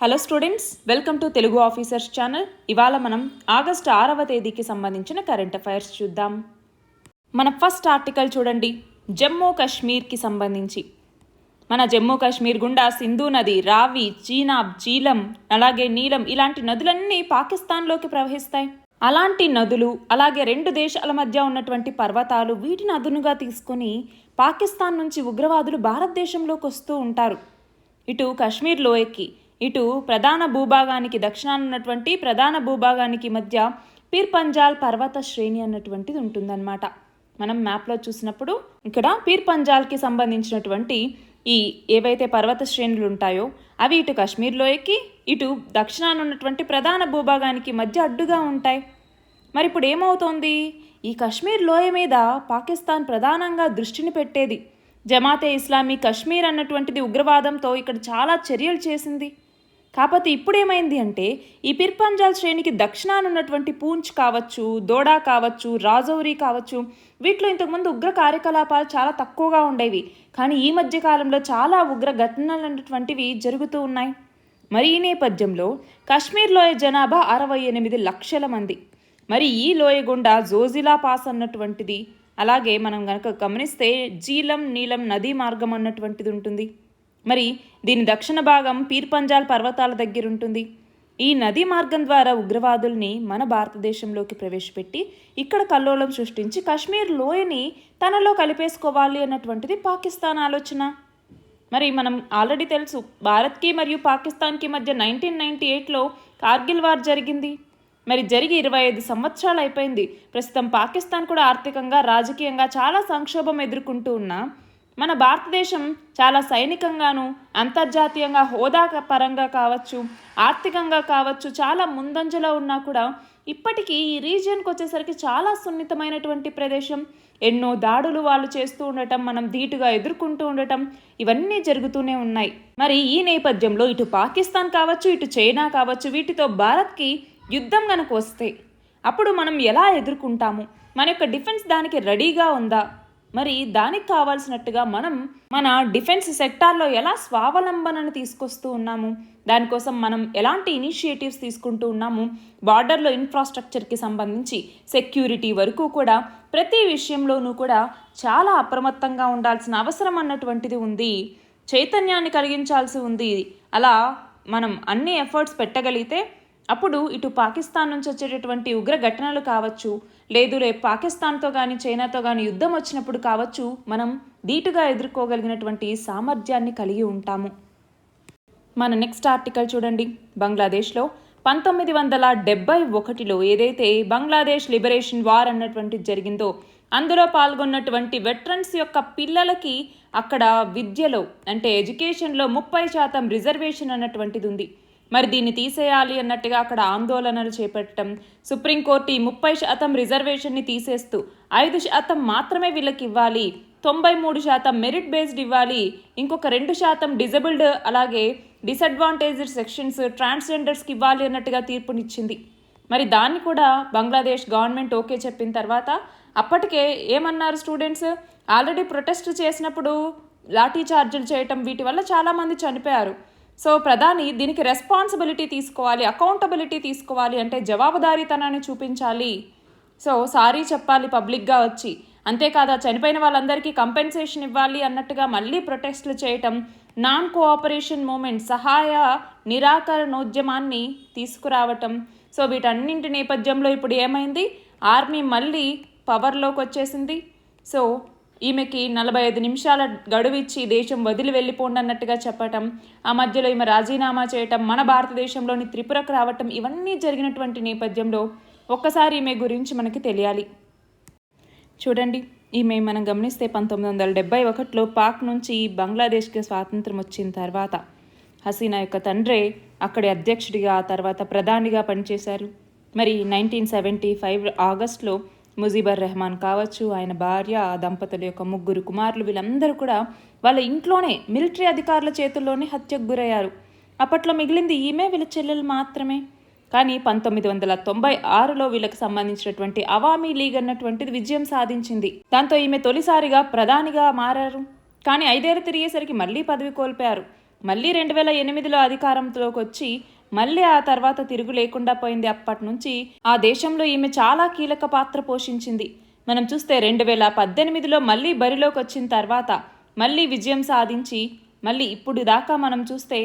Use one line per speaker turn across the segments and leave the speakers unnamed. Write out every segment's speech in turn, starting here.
Hello students, welcome to Telugu officers channel. ఇవాళ మనం August 6వ తేదీకి సంబంధించిన కరెంట్ అఫైర్స్ చూద్దాం. మన ఫస్ట్ ఆర్టికల్ చూడండి. జమ్మూ కాశ్మీర్కి సంబంధించి మన జమ్మూ కాశ్మీర్ గుండా సింధు నది, రావి, చీనాబ్, జీలం, అలాగే నీలం ఇలాంటి నదులన్నీ పాకిస్తాన్లోకి ప్రవహిస్తాయి. అలాంటి నదులు, అలాగే రెండు దేశాల మధ్య ఉన్నటువంటి పర్వతాలు, వీటిని అదునుగా తీసుకొని పాకిస్తాన్ నుంచి ఉగ్రవాదులు భారతదేశంలోకి వస్తూ ఉంటారు. ఇటు కాశ్మీర్ లోయకి, ఇటు ప్రధాన భూభాగానికి, దక్షిణాన ఉన్నటువంటి ప్రధాన భూభాగానికి మధ్య పీర్ పంజాల్ పర్వత శ్రేణి అన్నటువంటిది ఉంటుందన్నమాట. మనం మ్యాప్లో చూసినప్పుడు ఇక్కడ పీర్ పంజాల్కి సంబంధించినటువంటి ఈ ఏవైతే పర్వత శ్రేణులు ఉంటాయో అవి ఇటు కాశ్మీర్ లోయకి, ఇటు దక్షిణాన ఉన్నటువంటి ప్రధాన భూభాగానికి మధ్య అడ్డుగా ఉంటాయి. మరి ఇప్పుడు ఏమవుతోంది? ఈ కాశ్మీర్ లోయ మీద పాకిస్తాన్ ప్రధానంగా దృష్టిని పెట్టేది. జమాతే ఇస్లామీ కశ్మీర్ అన్నటువంటిది ఉగ్రవాదంతో ఇక్కడ చాలా చర్యలు చేసింది. కాకపోతే ఇప్పుడు ఏమైంది అంటే, ఈ పీర్ పంజాల్ శ్రేణికి దక్షిణాన ఉన్నటువంటి పూంచ్ కావచ్చు, దోడా కావచ్చు, రాజౌరి కావచ్చు, వీటిలో ఇంతకుముందు ఉగ్ర కార్యకలాపాలు చాలా తక్కువగా ఉండేవి. కానీ ఈ మధ్య కాలంలో చాలా ఉగ్ర ఘటనలు అన్నటువంటివి జరుగుతూ ఉన్నాయి. మరి ఈ నేపథ్యంలో కాశ్మీర్ లోయ జనాభా 68 లక్షల మంది. మరి ఈ లోయ గుండా జోజిలా పాస్ అన్నటువంటిది, అలాగే మనం కనుక గమనిస్తే జీలం, నీలం నదీ మార్గం అన్నటువంటిది ఉంటుంది. మరి దీని దక్షిణ భాగం పీర్ పంజాల్ పర్వతాల దగ్గర ఉంటుంది. ఈ నదీ మార్గం ద్వారా ఉగ్రవాదుల్ని మన భారతదేశంలోకి ప్రవేశపెట్టి ఇక్కడ కల్లోలం సృష్టించి కాశ్మీర్ లోయని తనలో కలిపేసుకోవాలి అన్నటువంటిది పాకిస్తాన్ ఆలోచన. మరి మనం ఆల్రెడీ తెలుసు, భారత్కి మరియు పాకిస్తాన్కి మధ్య 1998లో కార్గిల్ వార్ జరిగింది. మరి జరిగి 25 సంవత్సరాలు అయిపోయింది. ప్రస్తుతం పాకిస్తాన్ కూడా ఆర్థికంగా, రాజకీయంగా చాలా సంక్షోభం ఎదుర్కొంటూ ఉన్నా మన భారతదేశం చాలా సైనికంగాను, అంతర్జాతీయంగా హోదా పరంగా కావచ్చు, ఆర్థికంగా కావచ్చు చాలా ముందంజలో ఉన్నా కూడా ఇప్పటికీ ఈ రీజియన్కి వచ్చేసరికి చాలా సున్నితమైనటువంటి ప్రదేశం. ఎన్నో దాడులు వాళ్ళు చేస్తూ ఉండటం, మనం ధీటుగా ఎదుర్కొంటూ ఉండటం, ఇవన్నీ జరుగుతూనే ఉన్నాయి. మరి ఈ నేపథ్యంలో ఇటు పాకిస్తాన్ కావచ్చు, ఇటు చైనా కావచ్చు, వీటితో భారత్కి యుద్ధం కనుక వస్తే అప్పుడు మనం ఎలా ఎదుర్కొంటాము? మన యొక్క డిఫెన్స్ దానికి రెడీగా ఉందా? మరి దానికి కావాల్సినట్టుగా మనం మన డిఫెన్స్ సెక్టార్లో ఎలా స్వావలంబనను తీసుకొస్తూ ఉన్నాము, దానికోసం మనం ఎలాంటి ఇనిషియేటివ్స్ తీసుకుంటూ ఉన్నాము, బార్డర్లో ఇన్ఫ్రాస్ట్రక్చర్కి సంబంధించి సెక్యూరిటీ వరకు కూడా ప్రతి విషయంలోనూ కూడా చాలా అప్రమత్తంగా ఉండాల్సిన అవసరం అన్నటువంటిది ఉంది. చైతన్యాన్ని కలిగించాల్సి ఉంది. అలా మనం అన్ని ఎఫర్ట్స్ పెట్టగలిగితే అప్పుడు ఇటు పాకిస్తాన్ నుంచి వచ్చేటటువంటి ఉగ్ర ఘటనలు కావచ్చు, లేదు రేపు పాకిస్తాన్తో కానీ చైనాతో కానీ యుద్ధం వచ్చినప్పుడు కావచ్చు, మనం ధీటుగా ఎదుర్కోగలిగినటువంటి సామర్థ్యాన్ని కలిగి ఉంటాము. మన నెక్స్ట్ ఆర్టికల్ చూడండి. బంగ్లాదేశ్లో 1971లో ఏదైతే బంగ్లాదేశ్ లిబరేషన్ వార్ అన్నటువంటిది జరిగిందో అందులో పాల్గొన్నటువంటి వెటరన్స్ యొక్క పిల్లలకి అక్కడ విద్యలో అంటే ఎడ్యుకేషన్లో 30% రిజర్వేషన్ అన్నటువంటిది ఉంది. మరి దీన్ని తీసేయాలి అన్నట్టుగా అక్కడ ఆందోళనలు చేపట్టడం, సుప్రీంకోర్టు ఈ 30% రిజర్వేషన్ని తీసేస్తూ 5% మాత్రమే వీళ్ళకి ఇవ్వాలి, 93% మెరిట్ బేస్డ్ ఇవ్వాలి, ఇంకొక 2% డిజబుల్డ్ అలాగే డిసడ్వాంటేజ్డ్ సెక్షన్స్ ట్రాన్స్జెండర్స్కి ఇవ్వాలి అన్నట్టుగా తీర్పునిచ్చింది. మరి దాన్ని కూడా బంగ్లాదేశ్ గవర్నమెంట్ ఓకే చెప్పిన తర్వాత అప్పటికే ఏమన్నారు స్టూడెంట్స్, ఆల్రెడీ ప్రొటెస్ట్ చేసినప్పుడు లాఠీ చార్జీలు చేయటం, వీటి వల్ల చాలామంది చనిపోయారు. సో ప్రధాని దీనికి రెస్పాన్సిబిలిటీ తీసుకోవాలి, అకౌంటబిలిటీ తీసుకోవాలి, అంటే జవాబుదారీతనాన్ని చూపించాలి. సో సారీ చెప్పాలి పబ్లిక్గా వచ్చి, అంతేకాదా చనిపోయిన వాళ్ళందరికీ కంపెన్సేషన్ ఇవ్వాలి అన్నట్టుగా మళ్ళీ ప్రొటెస్ట్లు చేయటం, నాన్ కోఆపరేషన్ మూమెంట్ సహాయ నిరాకరణోద్యమాన్ని తీసుకురావటం. సో వీటన్నింటి నేపథ్యంలో ఇప్పుడు ఏమైంది, ఆర్మీ మళ్ళీ పవర్లోకి వచ్చేసింది. సో ఈమెకి 45 నిమిషాల గడువు ఇచ్చి దేశం వదిలి వెళ్ళిపోండి అన్నట్టుగా చెప్పటం, ఆ మధ్యలో ఈమె రాజీనామా చేయటం, మన భారతదేశంలోని త్రిపురకు రావటం, ఇవన్నీ జరిగినటువంటి నేపథ్యంలో ఒక్కసారి ఈమె గురించి మనకి తెలియాలి. చూడండి, ఈమె మనం గమనిస్తే 1971లో పాక్ నుంచి బంగ్లాదేశ్కి స్వాతంత్రం వచ్చిన తర్వాత హసీనా యొక్క తండ్రే అక్కడి అధ్యక్షుడిగా, తర్వాత ప్రధానిగా పనిచేశారు. మరి 1975 ఆగస్టులో ముజీబర్ రెహమాన్ కావచ్చు, ఆయన భార్య, దంపతుల యొక్క 3 కుమారులు, వీళ్ళందరూ కూడా వాళ్ళ ఇంట్లోనే మిలిటరీ అధికారుల చేతుల్లోనే హత్యకు గురయ్యారు. అప్పట్లో మిగిలింది ఈమె, వీళ్ళ చెల్లెలు మాత్రమే. కానీ 1996లో వీళ్ళకి సంబంధించినటువంటి అవామీ లీగ్ అన్నటువంటిది విజయం సాధించింది. దాంతో ఈమె తొలిసారిగా ప్రధానిగా మారారు. కానీ 5 ఏళ్ళు తిరిగేసరికి మళ్ళీ పదవి కోల్పోయారు. మళ్ళీ 2008లో అధికారంలోకి వచ్చి మళ్ళీ ఆ తర్వాత తిరుగు లేకుండా పోయింది. అప్పటి నుంచి ఆ దేశంలో ఈమె చాలా కీలక పాత్ర పోషించింది. మనం చూస్తే 2018లో మళ్ళీ బరిలోకి వచ్చిన తర్వాత మళ్ళీ విజయం సాధించి మళ్ళీ ఇప్పుడు దాకా మనం చూస్తే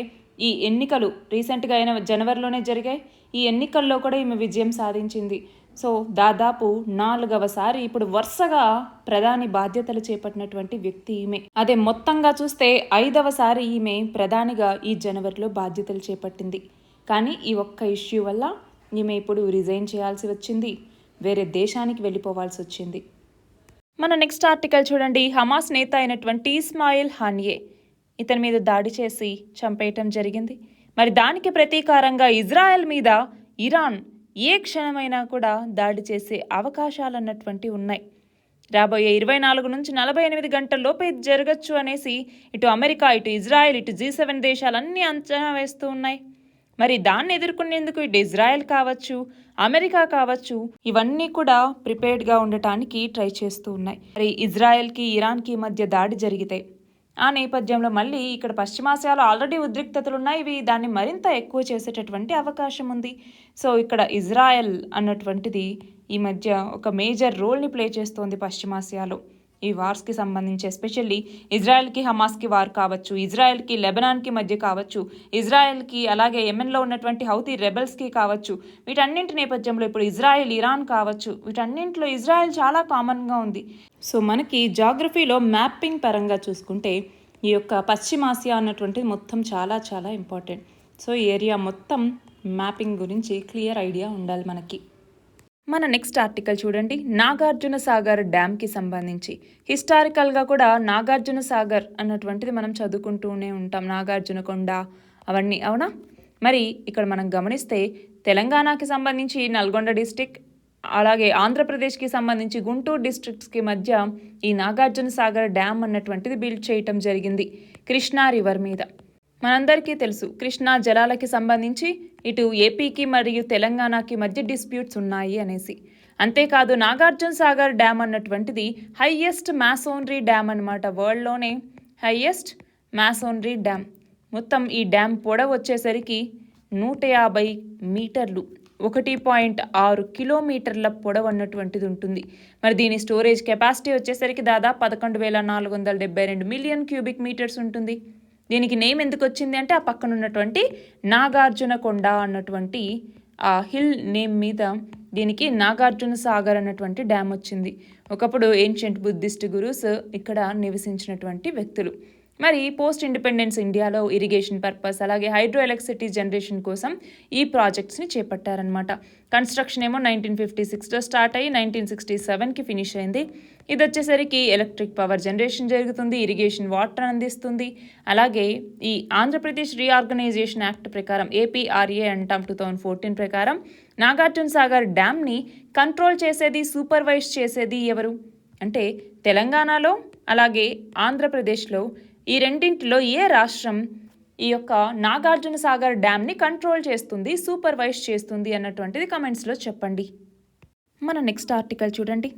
ఈ ఎన్నికలు రీసెంట్గా అయిన జనవరిలోనే జరిగాయి. ఈ ఎన్నికల్లో కూడా ఈమె విజయం సాధించింది. సో దాదాపు 4వసారి ఇప్పుడు వరుసగా ప్రధాని బాధ్యతలు చేపట్టినటువంటి వ్యక్తి ఈమె. అదే మొత్తంగా చూస్తే 5వసారి ఈమె ప్రధానిగా ఈ జనవరిలో బాధ్యతలు చేపట్టింది. కానీ ఈ ఒక్క ఇష్యూ వల్ల ఈమె ఇప్పుడు రిజైన్ చేయాల్సి వచ్చింది, వేరే దేశానికి వెళ్ళిపోవాల్సి వచ్చింది. మన నెక్స్ట్ ఆర్టికల్ చూడండి. హమాస్ నేత అయినటువంటి ఇస్మాయిల్ హానియే ఇతని మీద దాడి చేసి చంపేయటం జరిగింది. మరి దానికి ప్రతీకారంగా ఇజ్రాయెల్ మీద ఇరాన్ ఏ క్షణమైనా కూడా దాడి చేసే అవకాశాలు అన్నటువంటివి ఉన్నాయి. రాబోయే 24 నుంచి 48 గంటల్లోపే ఇది జరగచ్చు అనేసి ఇటు అమెరికా, ఇటు ఇజ్రాయెల్, ఇటు G7 దేశాలన్నీ అంచనా వేస్తూ ఉన్నాయి. మరి దాన్ని ఎదుర్కొనేందుకు ఇటు ఇజ్రాయెల్ కావచ్చు, అమెరికా కావచ్చు, ఇవన్నీ కూడా ప్రిపేర్డ్గా ఉండటానికి ట్రై చేస్తూ ఉన్నాయి. మరి ఇజ్రాయెల్కి ఇరాన్కి మధ్య దాడి జరిగితే ఆ నేపథ్యంలో మళ్ళీ ఇక్కడ పశ్చిమాసియాలో ఆల్రెడీ ఉద్రిక్తతలు ఉన్నాయి, ఇవి దాన్ని మరింత ఎక్కువ చేసేటటువంటి అవకాశం ఉంది. సో ఇక్కడ ఇజ్రాయెల్ అన్నటువంటిది ఈ మధ్య ఒక మేజర్ రోల్ని ప్లే చేస్తోంది పశ్చిమాసియాలో. ఈ వార్స్కి సంబంధించి ఎస్పెషల్లీ ఇజ్రాయెల్కి హమాస్కి వార్ కావచ్చు, ఇజ్రాయెల్కి లెబనాన్కి మధ్య కావచ్చు, ఇజ్రాయెల్కి అలాగే యెమెన్లో ఉన్నటువంటి హౌతీ రెబెల్స్కి కావచ్చు, వీటన్నింటి నేపథ్యంలో ఇప్పుడు ఇజ్రాయెల్ ఇరాన్ కావచ్చు, వీటన్నింటిలో ఇజ్రాయెల్ చాలా కామన్గా ఉంది. సో మనకి జాగ్రఫీలో మ్యాపింగ్ పరంగా చూసుకుంటే ఈ యొక్క పశ్చిమాసియా అన్నటువంటిది మొత్తం చాలా చాలా ఇంపార్టెంట్. సో ఈ ఏరియా మొత్తం మ్యాపింగ్ గురించి క్లియర్ ఐడియా ఉండాలి మనకి. మన నెక్స్ట్ ఆర్టికల్ చూడండి. నాగార్జున సాగర్ డ్యామ్కి సంబంధించి హిస్టారికల్గా కూడా నాగార్జున సాగర్ అన్నటువంటిది మనం చదువుకుంటూనే ఉంటాం, నాగార్జున కొండ అవన్నీ, అవునా? మరి ఇక్కడ మనం గమనిస్తే తెలంగాణకి సంబంధించి నల్గొండ డిస్టిక్, అలాగే ఆంధ్రప్రదేశ్కి సంబంధించి గుంటూరు డిస్ట్రిక్ట్స్కి మధ్య ఈ నాగార్జున సాగర్ డ్యామ్ అన్నటువంటిది బిల్డ్ చేయటం జరిగింది కృష్ణా రివర్ మీద. మనందరికీ తెలుసు కృష్ణా జలాలకి సంబంధించి ఇటు ఏపీకి మరియు తెలంగాణకి మధ్య డిస్ప్యూట్స్ ఉన్నాయి అనేసి. అంతేకాదు నాగార్జున సాగర్ డ్యామ్ అన్నటువంటిది హైయెస్ట్ మ్యాసోనరీ డ్యామ్ అనమాట, వరల్డ్లోనే హైయెస్ట్ మ్యాసోనరీ డ్యామ్. మొత్తం ఈ డ్యామ్ పొడవు వచ్చేసరికి 150 మీటర్లు, 1.6 కిలోమీటర్ల పొడవు అన్నటువంటిది ఉంటుంది. మరి దీని స్టోరేజ్ కెపాసిటీ వచ్చేసరికి దాదాపు 11,472 మిలియన్ క్యూబిక్ మీటర్స్ ఉంటుంది. దీనికి నేమ్ ఎందుకు వచ్చింది అంటే ఆ పక్కన ఉన్నటువంటి నాగార్జున కొండ అన్నటువంటి ఆ హిల్ నేమ్ మీద దీనికి నాగార్జున సాగర్ అన్నటువంటి డ్యామ్ వచ్చింది. ఒకప్పుడు ఏన్షియంట్ బుద్ధిస్ట్ గురూస్ ఇక్కడ నివసించినటువంటి వ్యక్తులు. మరి పోస్ట్ ఇండిపెండెన్స్ ఇండియాలో ఇరిగేషన్ పర్పస్ అలాగే హైడ్రో ఎలక్ట్రిసిటీ జనరేషన్ కోసం ఈ ప్రాజెక్ట్స్ని చేపట్టారనమాట. కన్స్ట్రక్షన్ ఏమో 1956లో స్టార్ట్ అయ్యి 1967కి ఫినిష్ అయింది. ఇది వచ్చేసరికి ఎలక్ట్రిక్ పవర్ జనరేషన్ జరుగుతుంది, ఇరిగేషన్ వాటర్ అందిస్తుంది. అలాగే ఈ ఆంధ్రప్రదేశ్ రీఆర్గనైజేషన్ యాక్ట్ ప్రకారం APRA అంటాం 2014 ప్రకారం నాగార్జున సాగర్ డ్యామ్ని కంట్రోల్ చేసేది, సూపర్వైజ్ చేసేది ఎవరు అంటే తెలంగాణలో అలాగే ఆంధ్రప్రదేశ్లో ఈ రెండింటిలో ఏ రాష్ట్రం ఈ యొక్క నాగార్జున సాగర్ డ్యామ్ని కంట్రోల్ చేస్తుంది, సూపర్వైజ్ చేస్తుంది అన్నటువంటిది కమెంట్స్లో చెప్పండి. మన నెక్స్ట్ ఆర్టికల్ చూడండి.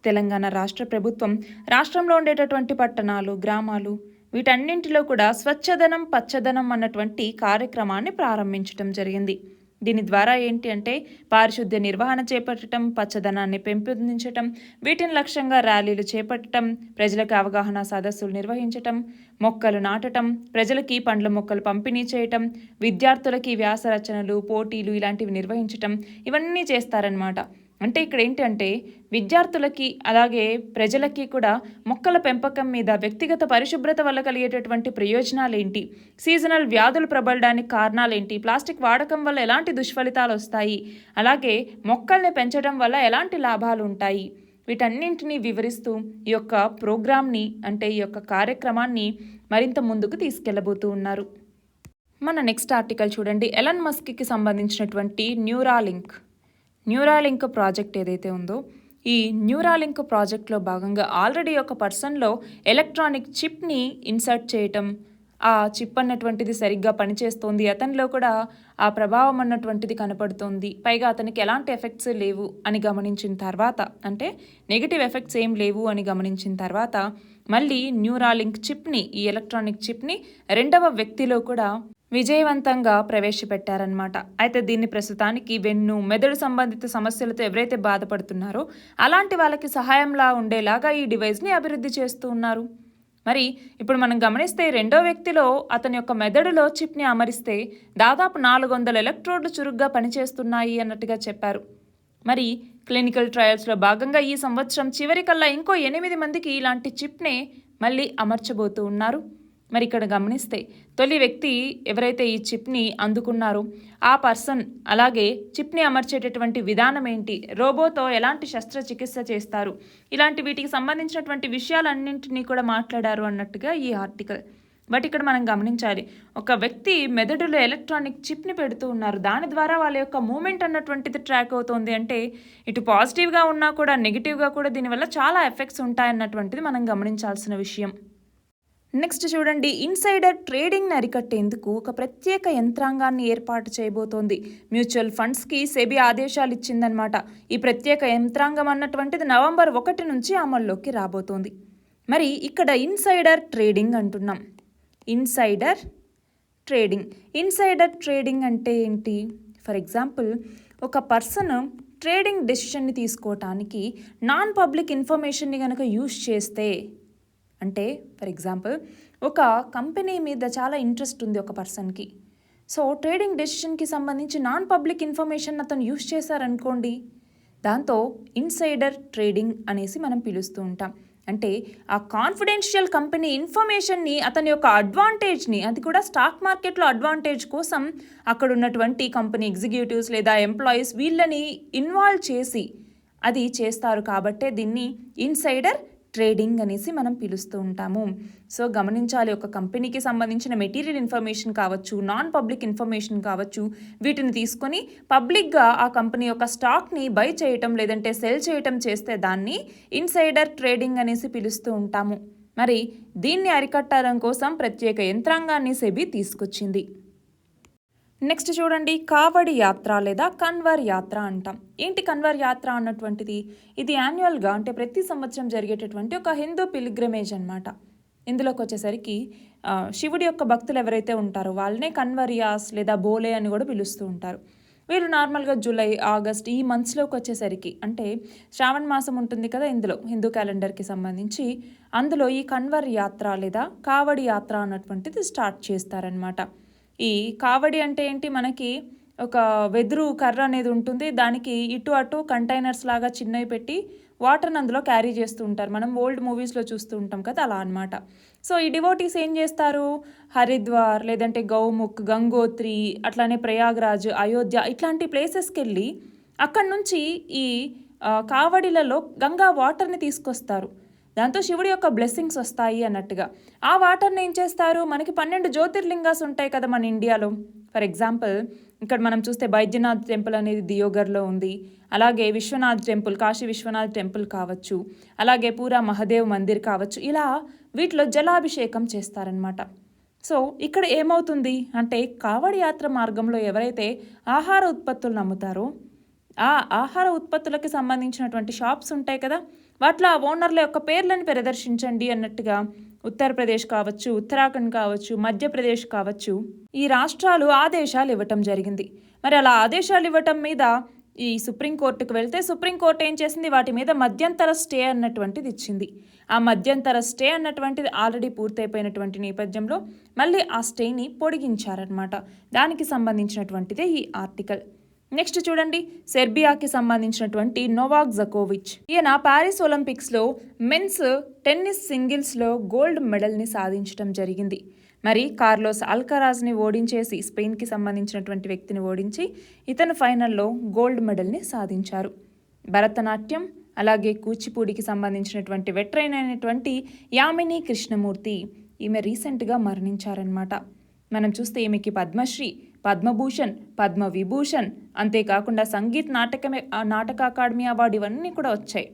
తెలంగాణ రాష్ట్ర ప్రభుత్వం రాష్ట్రంలో ఉండేటటువంటి పట్టణాలు, గ్రామాలు వీటన్నింటిలో కూడా స్వచ్ఛదనం పచ్చదనం అన్నటువంటి కార్యక్రమాన్ని ప్రారంభించడం జరిగింది. దీని ద్వారా ఏంటి అంటే పారిశుద్ధ్య నిర్వహణ చేపట్టడం, పచ్చదనాన్ని పెంపొందించటం, వీటిని లక్ష్యంగా ర్యాలీలు చేపట్టడం, ప్రజలకు అవగాహన సదస్సులు నిర్వహించటం, మొక్కలు నాటటం, ప్రజలకి పండ్ల మొక్కలు పంపిణీ చేయటం, విద్యార్థులకి వ్యాస రచనలు, పోటీలు ఇలాంటివి నిర్వహించటం, ఇవన్నీ చేస్తారనమాట. అంటే ఇక్కడ ఏంటంటే విద్యార్థులకి అలాగే ప్రజలకి కూడా మొక్కల పెంపకం మీద, వ్యక్తిగత పరిశుభ్రత వల్ల కలిగేటటువంటి ప్రయోజనాలు ఏంటి, సీజనల్ వ్యాధులు ప్రబలడానికి కారణాలు ఏంటి, ప్లాస్టిక్ వాడకం వల్ల ఎలాంటి దుష్ఫలితాలు వస్తాయి, అలాగే మొక్కల్ని పెంచడం వల్ల ఎలాంటి లాభాలు ఉంటాయి, వీటన్నింటినీ వివరిస్తూ ఈ యొక్క ప్రోగ్రామ్ని అంటే ఈ యొక్క కార్యక్రమాన్ని మరింత ముందుకు తీసుకెళ్లబోతూ ఉన్నారు. మన నెక్స్ట్ ఆర్టికల్ చూడండి. ఎలన్ మస్క్కి సంబంధించినటువంటి న్యూరాలింక్ ప్రాజెక్ట్ ఏదైతే ఉందో ఈ న్యూరాలింక్ ప్రాజెక్ట్లో భాగంగా ఆల్రెడీ ఒక పర్సన్లో ఎలక్ట్రానిక్ చిప్ని ఇన్సర్ట్ చేయటం, ఆ చిప్ అన్నటువంటిది సరిగ్గా పనిచేస్తోంది, అతనిలో కూడా ఆ ప్రభావం అన్నటువంటిది కనపడుతోంది, పైగా అతనికి ఎలాంటి ఎఫెక్ట్స్ లేవు అని గమనించిన తర్వాత, అంటే నెగిటివ్ ఎఫెక్ట్స్ ఏం లేవు అని గమనించిన తర్వాత మళ్ళీ న్యూరాలింక్ చిప్ని, ఈ ఎలక్ట్రానిక్ చిప్ని రెండవ వ్యక్తిలో కూడా విజయవంతంగా ప్రవేశపెట్టారనమాట. అయితే దీన్ని ప్రస్తుతానికి వెన్ను, మెదడు సంబంధిత సమస్యలతో ఎవరైతే బాధపడుతున్నారో అలాంటి వాళ్ళకి సహాయంలా ఉండేలాగా ఈ డివైస్ని అభివృద్ధి చేస్తూ ఉన్నారు. మరి ఇప్పుడు మనం గమనిస్తే రెండో వ్యక్తిలో అతని యొక్క మెదడులో చిప్ని అమరిస్తే దాదాపు 400 ఎలక్ట్రోడ్లు చురుగ్గా పనిచేస్తున్నాయి అన్నట్టుగా చెప్పారు. మరి క్లినికల్ ట్రయల్స్లో భాగంగా ఈ సంవత్సరం చివరికల్లా ఇంకో 8 మందికి ఇలాంటి చిప్నే మళ్ళీ అమర్చబోతూ ఉన్నారు. మరి ఇక్కడ గమనిస్తే తొలి వ్యక్తి ఎవరైతే ఈ చిప్ని అందుకున్నారో ఆ పర్సన్, అలాగే చిప్ని అమర్చేటటువంటి విధానం ఏంటి, రోబోతో ఎలాంటి శస్త్రచికిత్స చేస్తారు, ఇలాంటి వీటికి సంబంధించినటువంటి విషయాలన్నింటినీ కూడా మాట్లాడారు అన్నట్టుగా ఈ ఆర్టికల్. బట్ ఇక్కడ మనం గమనించాలి, ఒక వ్యక్తి మెదడులో ఎలక్ట్రానిక్ చిప్ని పెడుతూ ఉన్నారు, దాని ద్వారా వాళ్ళ యొక్క మూమెంట్ అన్నటువంటిది ట్రాక్ అవుతుంది. అంటే ఇటు పాజిటివ్గా ఉన్నా కూడా నెగిటివ్గా కూడా దీనివల్ల చాలా ఎఫెక్ట్స్ ఉంటాయన్నటువంటిది మనం గమనించాల్సిన విషయం. నెక్స్ట్ చూడండి, ఇన్సైడర్ ట్రేడింగ్ని అరికట్టేందుకు ఒక ప్రత్యేక యంత్రాంగాన్ని ఏర్పాటు చేయబోతోంది. మ్యూచువల్ ఫండ్స్కి సెబీ ఆదేశాలు ఇచ్చిందనమాట. ఈ ప్రత్యేక యంత్రాంగం అన్నటువంటిది నవంబర్ 1 నుంచి అమల్లోకి రాబోతోంది. మరి ఇక్కడ ఇన్సైడర్ ట్రేడింగ్ అంటున్నాం. ఇన్సైడర్ ట్రేడింగ్ అంటే ఏంటి? ఫర్ ఎగ్జాంపుల్, ఒక పర్సన్ ట్రేడింగ్ డెసిషన్ని తీసుకోవటానికి నాన్ పబ్లిక్ ఇన్ఫర్మేషన్ని కనుక యూజ్ చేస్తే, అంటే ఫర్ ఎగ్జాంపుల్ ఒక కంపెనీ మీద చాలా ఇంట్రెస్ట్ ఉంది ఒక పర్సన్కి, సో ట్రేడింగ్ డెసిషన్కి సంబంధించి నాన్ పబ్లిక్ ఇన్ఫర్మేషన్ అతను యూజ్ చేశారనుకోండి, దాంతో ఇన్సైడర్ ట్రేడింగ్ అనేసి మనం పిలుస్తూ ఉంటాం. అంటే ఆ కాన్ఫిడెన్షియల్ కంపెనీ ఇన్ఫర్మేషన్ని, అతని యొక్క అడ్వాంటేజ్ని, అది కూడా స్టాక్ మార్కెట్లో అడ్వాంటేజ్ కోసం అక్కడ ఉన్నటువంటి కంపెనీ ఎగ్జిక్యూటివ్స్ లేదా ఎంప్లాయీస్ వీళ్ళని ఇన్వాల్వ్ చేసి అది చేస్తారు. కాబట్టే దీన్ని ఇన్సైడర్ ట్రేడింగ్ అనేసి మనం పిలుస్తూ ఉంటాము. సో గమనించాలి, ఒక కంపెనీకి సంబంధించిన మెటీరియల్ ఇన్ఫర్మేషన్ కావచ్చు, నాన్ పబ్లిక్ ఇన్ఫర్మేషన్ కావచ్చు, వీటిని తీసుకొని పబ్లిక్గా ఆ కంపెనీ యొక్క స్టాక్ని బై చేయటం లేదంటే సెల్ చేయటం చేస్తే దాన్ని ఇన్సైడర్ ట్రేడింగ్ అనేసి పిలుస్తూ ఉంటాము. మరి దీన్ని అరికట్టడం కోసం ప్రత్యేక యంత్రాంగాన్ని సెబీ తీసుకొచ్చింది. నెక్స్ట్ చూడండి, కావడి యాత్ర లేదా కన్వర్ యాత్ర అంటాం. ఏంటి కన్వర్ యాత్ర అన్నటువంటిది? ఇది యాన్యువల్గా, అంటే ప్రతి సంవత్సరం జరిగేటటువంటి ఒక హిందూ పిలిగ్రిమేజ్ అనమాట. ఇందులోకి వచ్చేసరికి శివుడి యొక్క భక్తులు ఎవరైతే ఉంటారో వాళ్ళనే కన్వర్యాస్ లేదా బోలే అని కూడా పిలుస్తూ ఉంటారు. వీరు నార్మల్గా జూలై, ఆగస్ట్ ఈ మంత్స్లోకి వచ్చేసరికి, అంటే శ్రావణ మాసం ఉంటుంది కదా ఇందులో, హిందూ క్యాలెండర్కి సంబంధించి, అందులో ఈ కన్వర్ యాత్ర లేదా కావడి యాత్ర అన్నటువంటిది స్టార్ట్ చేస్తారనమాట. ఈ కావడి అంటే ఏంటి, మనకి ఒక వెదురు కర్ర అనేది ఉంటుంది, దానికి ఇటు అటు కంటైనర్స్ లాగా చిన్నవి పెట్టి వాటర్ని అందులో క్యారీ చేస్తూ ఉంటారు. మనం ఓల్డ్ మూవీస్లో చూస్తూ ఉంటాం కదా, అలా అనమాట. సో ఈ డివోటీస్ ఏం చేస్తారు, హరిద్వార్ లేదంటే గౌముఖ్, గంగోత్రి, అట్లానే ప్రయాగ్రాజ్, అయోధ్య ఇట్లాంటి ప్లేసెస్కి వెళ్ళి అక్కడి నుంచి ఈ కావడిలలో గంగా వాటర్ని తీసుకొస్తారు. దాంతో శివుడి యొక్క బ్లెస్సింగ్స్ వస్తాయి అన్నట్టుగా. ఆ వాటర్ని ఏం చేస్తారు, మనకి 12 జ్యోతిర్లింగాస్ ఉంటాయి కదా మన ఇండియాలో. ఫర్ ఎగ్జాంపుల్, ఇక్కడ మనం చూస్తే బైద్యనాథ్ టెంపుల్ అనేది దియోగర్లో ఉంది, అలాగే విశ్వనాథ్ టెంపుల్, కాశీ విశ్వనాథ్ టెంపుల్ కావచ్చు, అలాగే పూరా మహదేవ్ మందిర్ కావచ్చు, ఇలా వీటిలో జలాభిషేకం చేస్తారనమాట. సో ఇక్కడ ఏమవుతుంది అంటే, కావడి యాత్ర మార్గంలో ఎవరైతే ఆహార ఉత్పత్తులను అమ్ముతారో ఆ ఆహార ఉత్పత్తులకి సంబంధించినటువంటి షాప్స్ ఉంటాయి కదా, వాటిలో ఆ ఓనర్ల యొక్క పేర్లను ప్రదర్శించండి అన్నట్టుగా ఉత్తరప్రదేశ్ కావచ్చు, ఉత్తరాఖండ్ కావచ్చు, మధ్యప్రదేశ్ కావచ్చు, ఈ రాష్ట్రాలు ఆదేశాలు ఇవ్వటం జరిగింది. మరి అలా ఆదేశాలు ఇవ్వటం మీద ఈ సుప్రీంకోర్టుకు వెళ్తే సుప్రీంకోర్టు ఏం చేసింది, వాటి మీద మధ్యంతర స్టే అన్నటువంటిది ఇచ్చింది. ఆ మధ్యంతర స్టే అన్నటువంటిది ఆల్రెడీ పూర్తయిపోయినటువంటి నేపథ్యంలో మళ్ళీ ఆ స్టేని పొడిగించారనమాట. దానికి సంబంధించినటువంటిదే ఈ ఆర్టికల్. నెక్స్ట్ చూడండి, సెర్బియాకి సంబంధించినటువంటి నోవాక్ జకోవిచ్, ఈయన ప్యారిస్ ఒలింపిక్స్లో మెన్స్ టెన్నిస్ సింగిల్స్లో గోల్డ్ మెడల్ని సాధించడం జరిగింది. మరి కార్లోస్ అల్కరాజ్ని ఓడించేసి, స్పెయిన్కి సంబంధించినటువంటి వ్యక్తిని ఓడించి ఇతను ఫైనల్లో గోల్డ్ మెడల్ని సాధించారు. భరతనాట్యం అలాగే కూచిపూడికి సంబంధించినటువంటి వెట్రైన్ అయినటువంటి యామిని కృష్ణమూర్తి, ఈమె రీసెంట్గా మరణించారనమాట. మనం చూస్తే ఈమెకి పద్మశ్రీ, పద్మభూషణ్, పద్మవిభూషణ్, అంతేకాకుండా సంగీత్ నాటక అకాడమీ అవార్డు ఇవన్నీ కూడా వచ్చాయి.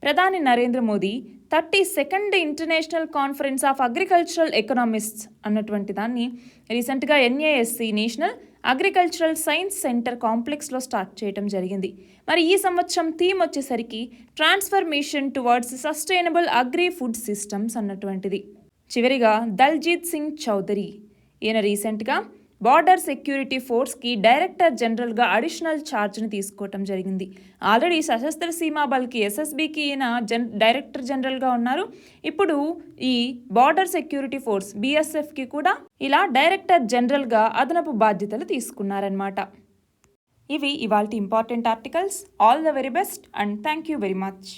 ప్రధాని Narendra Modi 32nd international conference of agricultural economists అన్నటువంటి దాన్ని రీసెంట్గా NASC national agricultural science centre కాంప్లెక్స్లో స్టార్ట్ చేయడం జరిగింది. మరి ఈ సంవత్సరం థీమ్ వచ్చేసరికి transformation towards sustainable agri food systems అన్నటువంటిది. చివరిగా దల్జీత్ సింగ్ చౌదరి, ఈయన రీసెంట్గా బార్డర్ సెక్యూరిటీ ఫోర్స్కి డైరెక్టర్ జనరల్గా అడిషనల్ ఛార్జ్ని తీసుకోవటం జరిగింది. ఆల్రెడీ సశస్త్ర సీమా బల్కి SSBకి ఈయన డైరెక్టర్ జనరల్గా ఉన్నారు. ఇప్పుడు ఈ బార్డర్ సెక్యూరిటీ ఫోర్స్ BSFకి కూడా ఇలా డైరెక్టర్ జనరల్గా అదనపు బాధ్యతలు తీసుకున్నారన్నమాట. ఇవి ఇవాల్టి important articles. All the very best and thank you very much.